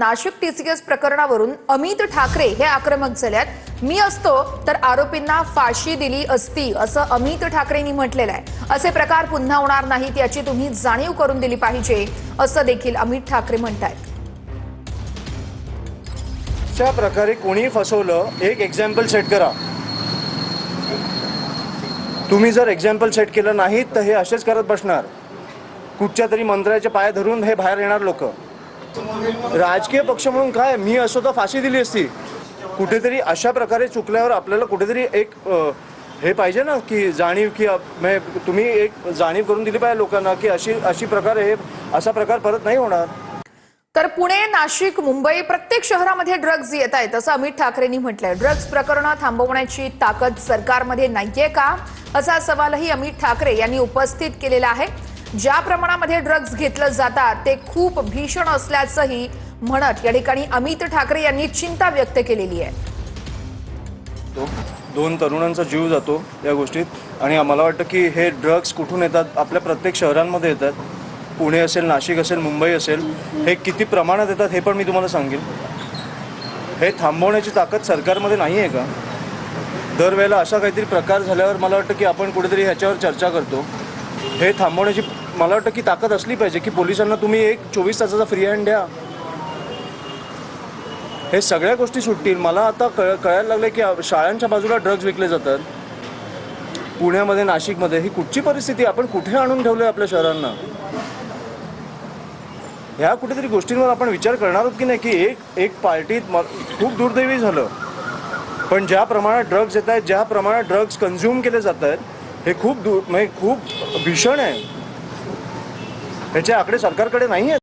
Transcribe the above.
Nashik TCS प्रकरणावरून अमित ठाकरे हे आक्रमक झाल्यात। मी असतो तर आरोपींना फाशी दिली असती असं अमित ठाकरेंनी म्हटलेलं आहे। असे प्रकार पुन्हा होणार नाहीत याची तुम्ही जाणीव करून दिली पाहिजे असं देखील अमित ठाकरे म्हणतात। अशा प्रकारे कोणी फसवलं एक एक्झाम्पल सेट करा। तुम्ही जर एक्झाम्पल सेट केलं नाही तर हे असेच करत बसणार। कुठच्या तरी मंत्र्याचे पाय धरून हे बाहेर येणार लोक। राजकीय पक्ष म्हणून काय मी असो तर फाशी दिली असती। कुठेतरी अशा प्रकारे चुकल्यावर आपल्याला कुठेतरी एक हे पाहिजे ना की जाणीव की तुम्ही एक जाणीव करून दिली पाहिजे लोकांना की अशी प्रकारे हे असा प्रकार परत नाही होणार। तर पुणे, नाशिक, मुंबई प्रत्येक शहरामध्ये ड्रग्ज येत आहेत असं अमित ठाकरेंनी म्हटलंय। ड्रग्ज प्रकरण थांबवण्याची ताकद सरकारमध्ये नाहीये का असा सवालही अमित ठाकरे यांनी उपस्थित केलेला आहे। ज्या प्रमाणामध्ये ड्रग्ज घेतलं जातात ते खूप भीषण असल्याचंही म्हणत या ठिकाणी अमित ठाकरे यांनी चिंता व्यक्त केलेली आहे। दोन तरुणांचा जीव जातो या गोष्टीत आणि मला वाटतं की हे ड्रग्ज कुठून येतात आपल्या प्रत्येक शहरांमध्ये येतात। पुणे असेल, नाशिक असेल, मुंबई असेल, हे किती प्रमाणात येतात हे पण मी तुम्हाला सांगेन। हे थांबवण्याची ताकद सरकारमध्ये नाही आहे का? दरवेळेला असा काहीतरी प्रकार झाल्यावर मला वाटतं की आपण कुठेतरी ह्याच्यावर चर्चा करतो। हे थांबवण्याची मला वाटतं की ताकद असली पाहिजे की पोलिसांना तुम्ही एक 24 तासाचा फ्री हँड द्या। हे सगळ्या गोष्टी सुटतील। मला आता कळायला लागले की शाळांच्या बाजूला ड्रग्ज विकले जातात पुण्यामध्ये, नाशिकमध्ये। ही कुठची परिस्थिती आपण कुठे आणून ठेवलं आपल्या शहरांना? ह्या कुठेतरी गोष्टींवर आपण विचार करणार आहोत की नाही की एक पार्टीत खूप दुर्दैवी झालं, पण ज्या प्रमाणात ड्रग्ज येत आहेत, ज्या प्रमाणात ड्रग्ज कन्झ्युम केले जात आहेत हे खूप भीषण आहे। ह्याचे आकडे सरकारकडे नाही आहेत।